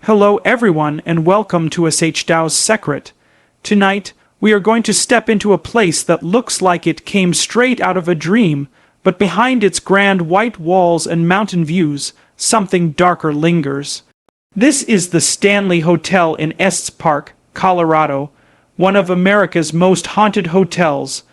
Hello everyone and welcome to Shdows Secrit. Tonight, we are going to step into a place that looks like it came straight out of a dream, but behind its grand white walls and mountain views, something darker lingers. This is the Stanley Hotel in Estes Park, Colorado, one of America's most haunted hotels,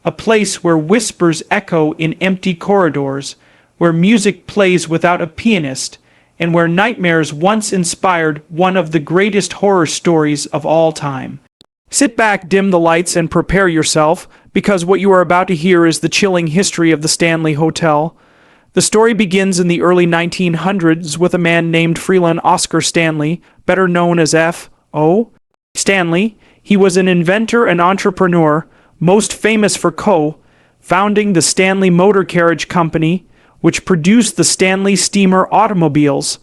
a place where whispers echo in empty corridors, where music plays without a pianist, and where nightmares once inspired one of the greatest horror stories of all time. Sit back, dim the lights, and prepare yourself, because what you are about to hear is the chilling history of the Stanley Hotel. The story begins in the early 1900s with a man named Freeland Oscar Stanley, better known as F.O. Stanley. He was an inventor and entrepreneur, most famous for founding the Stanley Motor Carriage Company, which produced the Stanley steamer automobiles.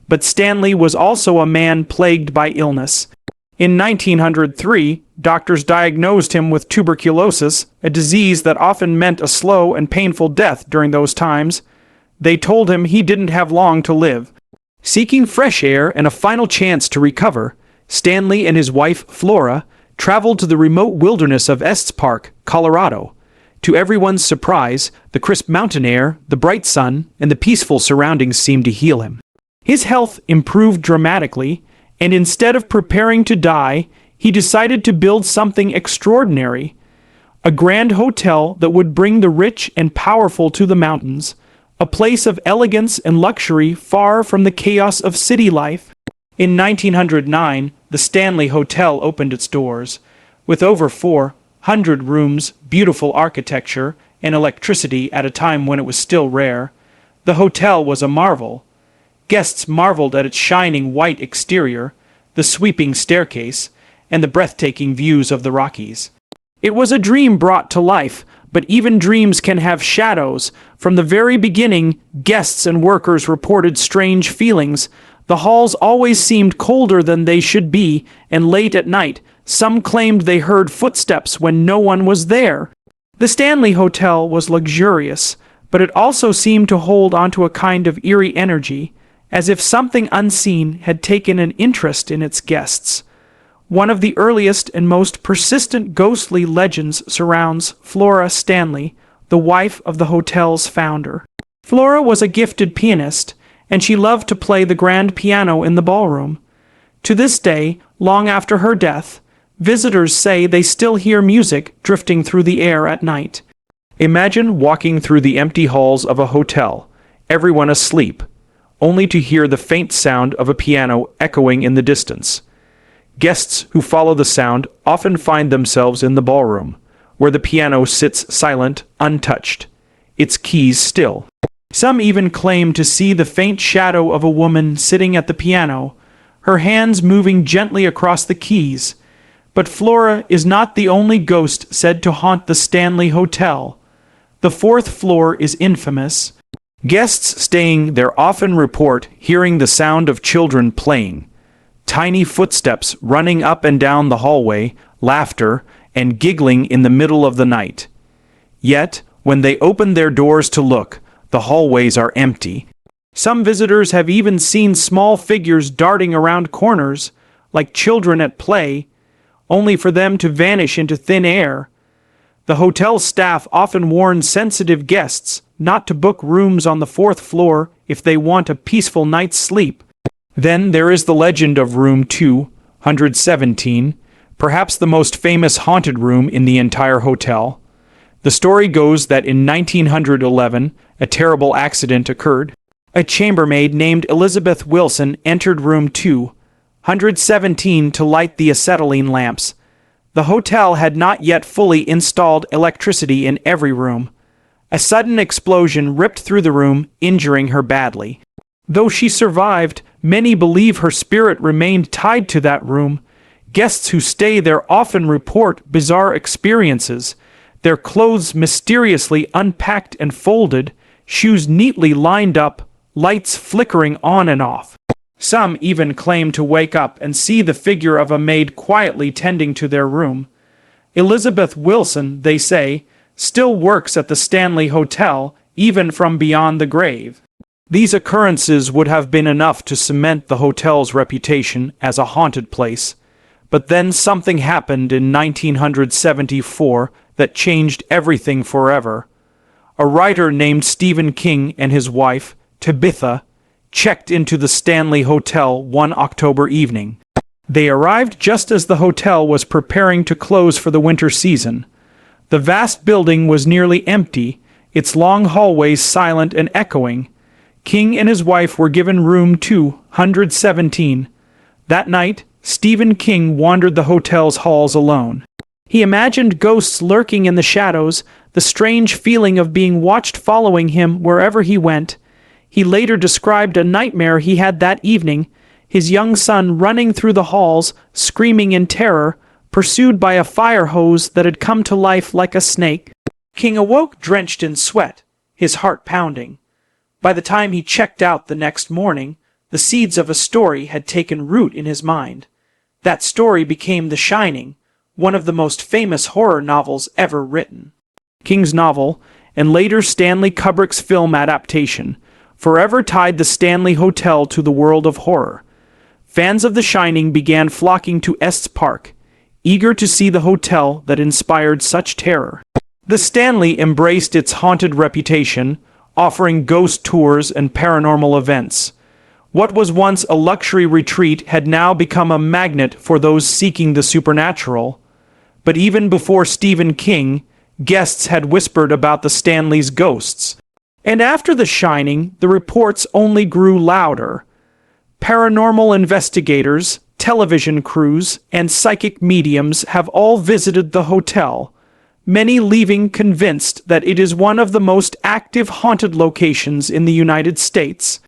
But Stanley was also a man plagued by illness. In 1903, doctors diagnosed him with tuberculosis, a disease that often meant a slow and painful death during those times. They told him he didn't have long to live. Seeking fresh air and a final chance to recover, Stanley and his wife, Flora, traveled to the remote wilderness of Estes Park, Colorado. To everyone's surprise, the crisp mountain air, the bright sun, and the peaceful surroundings seemed to heal him. His health improved dramatically, and instead of preparing to die, he decided to build something extraordinary. A grand hotel that would bring the rich and powerful to the mountains, a place of elegance and luxury far from the chaos of city life. In 1909, the Stanley Hotel opened its doors. With over 400 rooms, beautiful architecture, and electricity at a time when it was still rare, the hotel was a marvel. Guests marveled at its shining white exterior, the sweeping staircase, and the breathtaking views of the Rockies. It was a dream brought to life, but even dreams can have shadows. From the very beginning, guests and workers reported strange feelings. The halls always seemed colder than they should be, and late at night, some claimed they heard footsteps when no one was there. The Stanley Hotel was luxurious, but it also seemed to hold onto a kind of eerie energy, as if something unseen had taken an interest in its guests. One of the earliest and most persistent ghostly legends surrounds Flora Stanley, the wife of the hotel's founder. Flora was a gifted pianist, and she loved to play the grand piano in the ballroom. To this day, long after her death, visitors say they still hear music drifting through the air at night. Imagine walking through the empty halls of a hotel, everyone asleep, only to hear the faint sound of a piano echoing in the distance. Guests who follow the sound often find themselves in the ballroom, where the piano sits silent, untouched, its keys still. Some even claim to see the faint shadow of a woman sitting at the piano, her hands moving gently across the keys. But Flora is not the only ghost said to haunt the Stanley Hotel. The fourth floor is infamous. Guests staying there often report hearing the sound of children playing, tiny footsteps running up and down the hallway, laughter, and giggling in the middle of the night. Yet, when they open their doors to look, the hallways are empty. Some visitors have even seen small figures darting around corners, like children at play, only for them to vanish into thin air. The hotel staff often warns sensitive guests not to book rooms on the fourth floor if they want a peaceful night's sleep. Then there is the legend of room 217, perhaps the most famous haunted room in the entire hotel. The story goes that in 1911, a terrible accident occurred. A chambermaid named Elizabeth Wilson entered room 217 to light the acetylene lamps. The hotel had not yet fully installed electricity in every room. A sudden explosion ripped through the room, injuring her badly. Though she survived, many believe her spirit remained tied to that room. Guests who stay there often report bizarre experiences. Their clothes mysteriously unpacked and folded, shoes neatly lined up, lights flickering on and off. Some even claim to wake up and see the figure of a maid quietly tending to their room. Elizabeth Wilson, they say, still works at the Stanley Hotel, even from beyond the grave. These occurrences would have been enough to cement the hotel's reputation as a haunted place, but then something happened in 1974 that changed everything forever. A writer named Stephen King and his wife, Tabitha, checked into the Stanley Hotel one October evening. They arrived just as the hotel was preparing to close for the winter season. The vast building was nearly empty, its long hallways silent and echoing. King and his wife were given room 217. That night, Stephen King wandered the hotel's halls alone. He imagined ghosts lurking in the shadows, the strange feeling of being watched following him wherever he went. He later described a nightmare he had that evening, his young son running through the halls, screaming in terror, pursued by a fire hose that had come to life like a snake. King awoke drenched in sweat, his heart pounding. By the time he checked out the next morning, the seeds of a story had taken root in his mind. That story became The Shining, one of the most famous horror novels ever written. King's novel, and later Stanley Kubrick's film adaptation, forever tied the Stanley Hotel to the world of horror. Fans of The Shining began flocking to Estes Park, eager to see the hotel that inspired such terror. The Stanley embraced its haunted reputation, offering ghost tours and paranormal events. What was once a luxury retreat had now become a magnet for those seeking the supernatural. But even before Stephen King, guests had whispered about the Stanley's ghosts. And after The Shining, the reports only grew louder. Paranormal investigators, television crews, and psychic mediums have all visited the hotel, many leaving convinced that it is one of the most active haunted locations in the United States.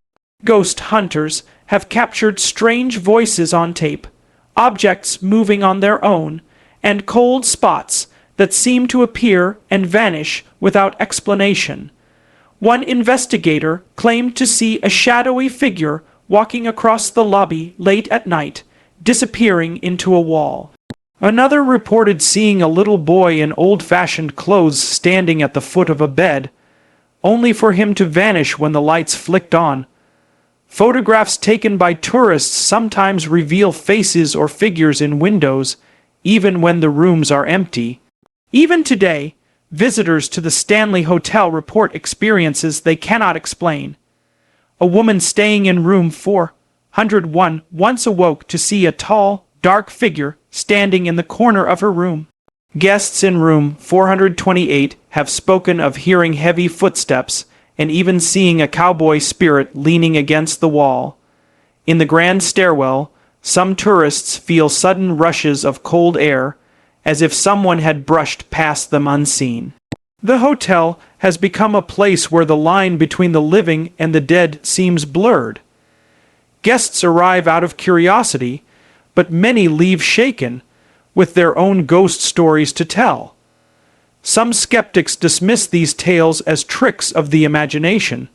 Ghost hunters have captured strange voices on tape, objects moving on their own, and cold spots that seem to appear and vanish without explanation. One investigator claimed to see a shadowy figure walking across the lobby late at night, disappearing into a wall. Another reported seeing a little boy in old-fashioned clothes standing at the foot of a bed, only for him to vanish when the lights flicked on. Photographs taken by tourists sometimes reveal faces or figures in windows, even when the rooms are empty. Even today, visitors to the Stanley Hotel report experiences they cannot explain. A woman staying in room 401 once awoke to see a tall, dark figure standing in the corner of her room. Guests in room 428 have spoken of hearing heavy footsteps and even seeing a cowboy spirit leaning against the wall. In the grand stairwell, some tourists feel sudden rushes of cold air, as if someone had brushed past them unseen. The hotel has become a place where the line between the living and the dead seems blurred. Guests arrive out of curiosity, but many leave shaken, with their own ghost stories to tell. Some skeptics dismiss these tales as tricks of the imagination,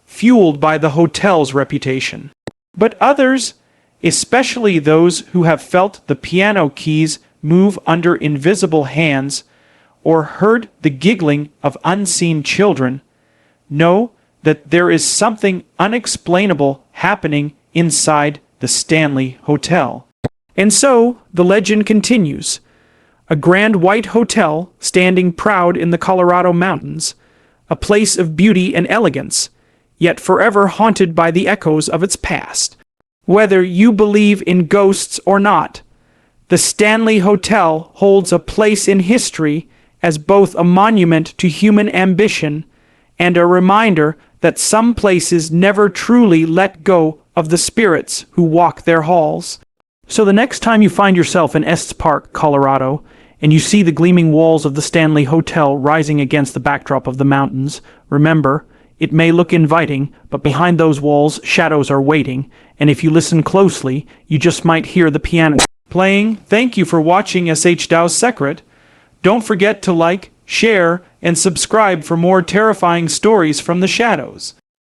fueled by the hotel's reputation. But others, especially those who have felt the piano keys move under invisible hands or heard the giggling of unseen children, know that there is something unexplainable happening inside the Stanley Hotel. And so, the legend continues. A grand white hotel standing proud in the Colorado mountains, a place of beauty and elegance, yet forever haunted by the echoes of its past. Whether you believe in ghosts or not, the Stanley Hotel holds a place in history as both a monument to human ambition and a reminder that some places never truly let go of the spirits who walk their halls. So the next time you find yourself in Estes Park, Colorado, and you see the gleaming walls of the Stanley Hotel rising against the backdrop of the mountains, remember, it may look inviting, but behind those walls, shadows are waiting, and if you listen closely, you just might hear the piano playing. Thank you for watching Shdows Secrit. Don't forget to like, share, and subscribe for more terrifying stories from the shadows.